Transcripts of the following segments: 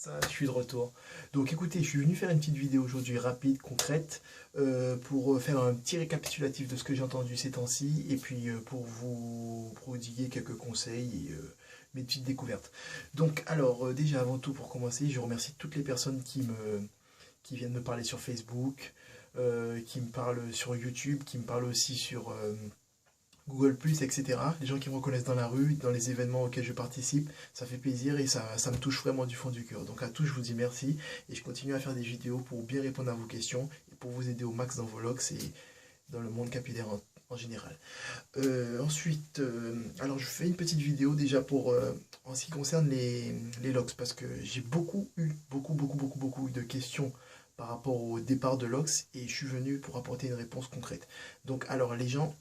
Ça, je suis de retour. Donc écoutez, je suis venu faire une petite vidéo aujourd'hui rapide, concrète, pour faire un petit récapitulatif de ce que j'ai entendu ces temps-ci, et puis pour vous prodiguer quelques conseils et mes petites découvertes. Donc alors, déjà avant tout, pour commencer, je remercie toutes les personnes qui viennent me parler sur Facebook, qui me parlent sur YouTube, qui me parlent aussi sur Google+, etc. Les gens qui me reconnaissent dans la rue, dans les événements auxquels je participe, ça fait plaisir et ça me touche vraiment du fond du cœur. Donc à tous, je vous dis merci et je continue à faire des vidéos pour bien répondre à vos questions et pour vous aider au max dans vos logs et dans le monde capillaire en général. Ensuite, alors je fais une petite vidéo déjà pour en ce qui concerne les logs parce que j'ai beaucoup eu de questions par rapport au départ de logs et je suis venu pour apporter une réponse concrète. Donc alors les gens,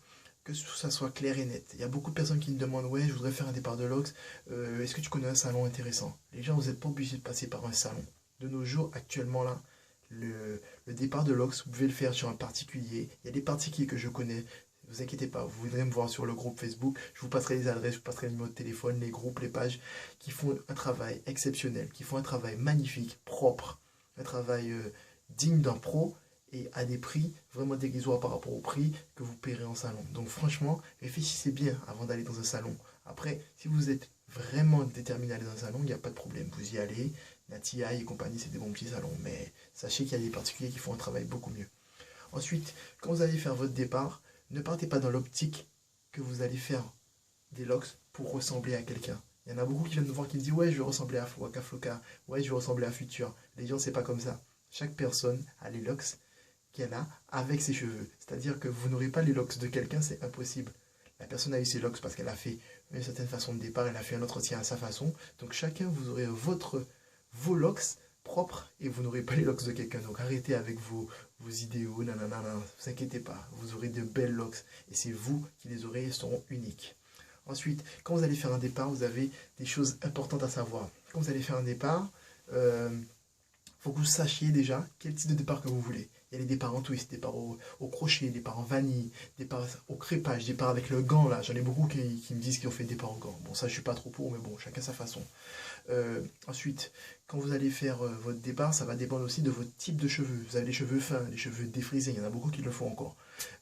que ça soit clair et net. Il y a beaucoup de personnes qui me demandent, ouais, je voudrais faire un départ de LOX, est-ce que tu connais un salon intéressant? Les gens, vous n'êtes pas obligés de passer par un salon. De nos jours, actuellement là, le départ de LOX, vous pouvez le faire sur un particulier. Il y a des particuliers que je connais, ne vous inquiétez pas, vous voudrez me voir sur le groupe Facebook, je vous passerai les adresses, je vous passerai le numéro de téléphone, les groupes, les pages, qui font un travail exceptionnel, qui font un travail magnifique, propre, un travail digne d'un pro, et à des prix vraiment dérisoires par rapport au prix que vous paierez en salon. Donc franchement, réfléchissez bien avant d'aller dans un salon. Après, si vous êtes vraiment déterminé à aller dans un salon, il n'y a pas de problème. Vous y allez, Natia et compagnie, c'est des bons petits salons. Mais sachez qu'il y a des particuliers qui font un travail beaucoup mieux. Ensuite, quand vous allez faire votre départ, ne partez pas dans l'optique que vous allez faire des locks pour ressembler à quelqu'un. Il y en a beaucoup qui viennent me voir qui me disent ouais, je veux ressembler à Waka Flocka, ouais, je veux ressembler à Future. Les gens, c'est pas comme ça. Chaque personne a les locks qu'elle a avec ses cheveux. C'est-à-dire que vous n'aurez pas les locks de quelqu'un, c'est impossible. La personne a eu ses locks parce qu'elle a fait une certaine façon de départ, elle a fait un entretien à sa façon. Donc chacun, vous aurez vos locks propres et vous n'aurez pas les locks de quelqu'un. Donc arrêtez avec vos idéaux, nanana, ne vous inquiétez pas. Vous aurez de belles locks et c'est vous qui les aurez, elles seront uniques. Ensuite, quand vous allez faire un départ, vous avez des choses importantes à savoir. Quand vous allez faire un départ, faut que vous sachiez déjà quel type de départ que vous voulez. Il y a les départs en twist, départs au crochet, départs en vanille, départs au crépage, départs avec le gant là. J'en ai beaucoup qui me disent qu'ils ont fait des départs au gant. Bon, ça je suis pas trop pour, mais bon, chacun sa façon. Ensuite, quand vous allez faire votre départ, ça va dépendre aussi de votre type de cheveux. Vous avez les cheveux fins, les cheveux défrisés, il y en a beaucoup qui le font encore.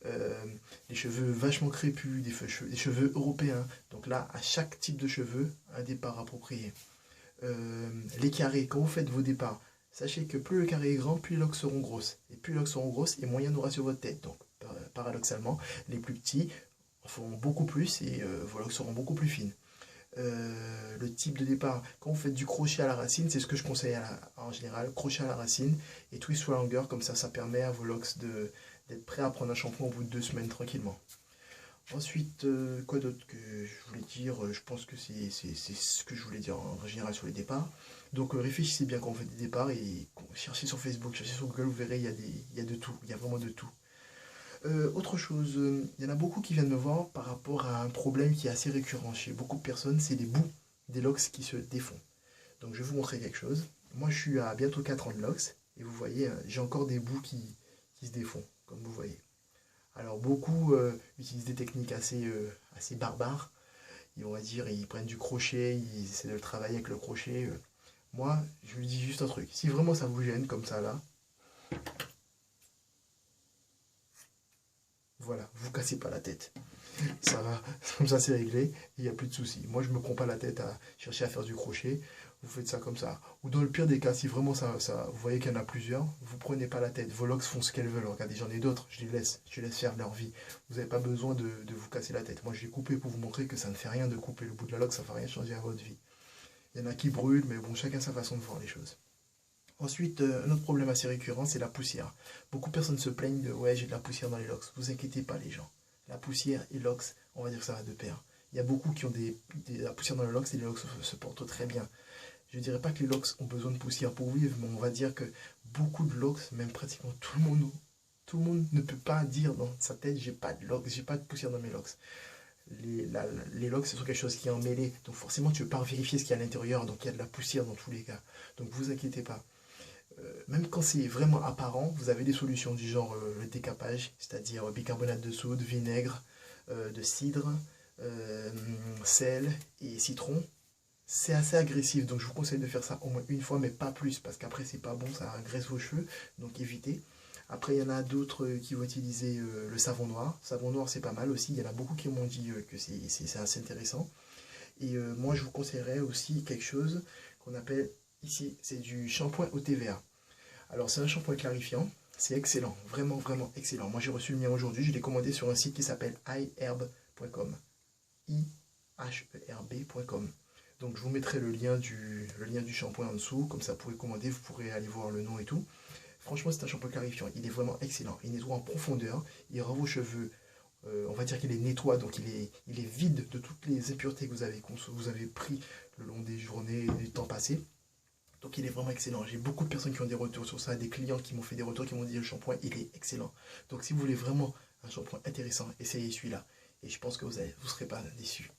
Les cheveux vachement crépus, des cheveux européens. Donc là, à chaque type de cheveux, un départ approprié. Les carrés, quand vous faites vos départs, sachez que plus le carré est grand, plus les locks seront grosses. Et plus les locks seront grosses, et moins il y en aura sur votre tête. Donc, paradoxalement, les plus petits en feront beaucoup plus et vos locks seront beaucoup plus fines. Le type de départ, quand vous faites du crochet à la racine, c'est ce que je conseille en général, crochet à la racine et twist sur la longueur, comme ça permet à vos locks d'être prêts à prendre un shampoing au bout de 2 semaines tranquillement. Ensuite, quoi d'autre que je voulais dire? Je pense que c'est ce que je voulais dire en général sur les départs. Donc réfléchissez bien quand on fait des départs et cherchez sur Facebook, cherchez sur Google, vous verrez, il y a de tout, il y a vraiment de tout. Autre chose, il y en a beaucoup qui viennent me voir par rapport à un problème qui est assez récurrent chez beaucoup de personnes, c'est les bouts des locks qui se défont. Donc je vais vous montrer quelque chose. Moi je suis à bientôt 4 ans de locks et vous voyez, j'ai encore des bouts qui se défont, comme vous voyez. Alors beaucoup utilisent des techniques assez barbares. On va dire, ils prennent du crochet, ils essaient de le travailler avec le crochet. Moi, je lui dis juste un truc. Si vraiment ça vous gêne comme ça là, voilà, vous cassez pas la tête. Ça va, comme ça c'est réglé, il n'y a plus de soucis. Moi je me prends pas la tête à chercher à faire du crochet, vous faites ça comme ça. Ou dans le pire des cas, si vraiment vous voyez qu'il y en a plusieurs, vous prenez pas la tête. Vos locks font ce qu'elles veulent. Regardez, j'en ai d'autres, je les laisse faire leur vie. Vous n'avez pas besoin de vous casser la tête. Moi je l'ai coupé pour vous montrer que ça ne fait rien de couper le bout de la lock, ça ne va rien changer à votre vie. Il y en a qui brûlent, mais bon, chacun sa façon de voir les choses. Ensuite, un autre problème assez récurrent, c'est la poussière. Beaucoup de personnes se plaignent de ouais, j'ai de la poussière dans les locks. Vous inquiétez pas, les gens. La poussière et locks, on va dire que ça va de pair. Il y a beaucoup qui ont la poussière dans les locks et les locks se portent très bien. Je ne dirais pas que les locks ont besoin de poussière pour vivre, mais on va dire que beaucoup de locks, même pratiquement tout le monde ne peut pas dire dans sa tête j'ai pas de locks, j'ai pas de poussière dans mes locks. Les locks, ce sont quelque chose qui est emmêlé, donc forcément tu ne peux pas vérifier ce qu'il y a à l'intérieur, donc il y a de la poussière dans tous les cas. Donc vous inquiétez pas. Même quand c'est vraiment apparent, vous avez des solutions du genre le décapage, c'est-à-dire bicarbonate de soude, vinaigre, de cidre, sel et citron. c'est assez agressif, donc je vous conseille de faire ça au moins une fois, mais pas plus, parce qu'après c'est pas bon, ça agresse vos cheveux, donc évitez. Après, il y en a d'autres qui vont utiliser le savon noir. Savon noir, c'est pas mal aussi. Il y en a beaucoup qui m'ont dit que c'est assez intéressant. Et moi, je vous conseillerais aussi quelque chose qu'on appelle ici, c'est du shampoing au TVA. Alors, c'est un shampoing clarifiant. C'est excellent, vraiment, vraiment excellent. Moi, j'ai reçu le mien aujourd'hui. Je l'ai commandé sur un site qui s'appelle iherb.com. iherb.com. Donc, je vous mettrai le lien du shampoing en dessous. Comme ça, vous pourrez commander, vous pourrez aller voir le nom et tout. Franchement, c'est un shampoing clarifiant. Il est vraiment excellent. Il nettoie en profondeur. Il rend vos cheveux, on va dire qu'il les nettoie. Donc, il est vide de toutes les impuretés que vous avez pris le long des journées et du temps passé. Donc, il est vraiment excellent. J'ai beaucoup de personnes qui ont des retours sur ça. Des clients qui m'ont fait des retours, qui m'ont dit le shampoing, il est excellent. Donc, si vous voulez vraiment un shampoing intéressant, essayez celui-là. Et je pense que vous ne serez pas déçus.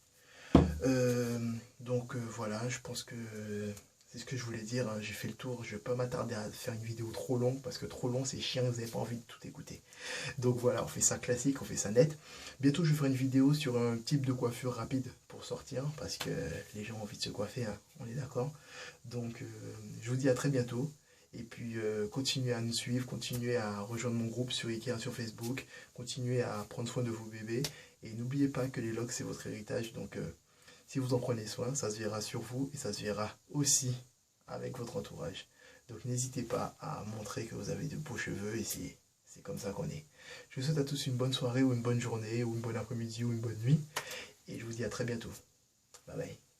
Voilà, je pense que c'est ce que je voulais dire. J'ai fait le tour. Je ne vais pas m'attarder à faire une vidéo trop longue parce que trop long c'est chiant, vous n'avez pas envie de tout écouter. Donc voilà, on fait ça classique, on fait ça net. Bientôt je ferai une vidéo sur un type de coiffure rapide pour sortir parce que les gens ont envie de se coiffer, hein, on est d'accord. Donc je vous dis à très bientôt. Et puis continuez à nous suivre, continuez à rejoindre mon groupe sur Ikea sur Facebook, continuez à prendre soin de vos bébés. Et n'oubliez pas que les locks c'est votre héritage. Donc si vous en prenez soin, ça se verra sur vous et ça se verra aussi avec votre entourage. Donc n'hésitez pas à montrer que vous avez de beaux cheveux et c'est comme ça qu'on est. Je vous souhaite à tous une bonne soirée ou une bonne journée ou une bonne après-midi ou une bonne nuit. Et je vous dis à très bientôt. Bye bye.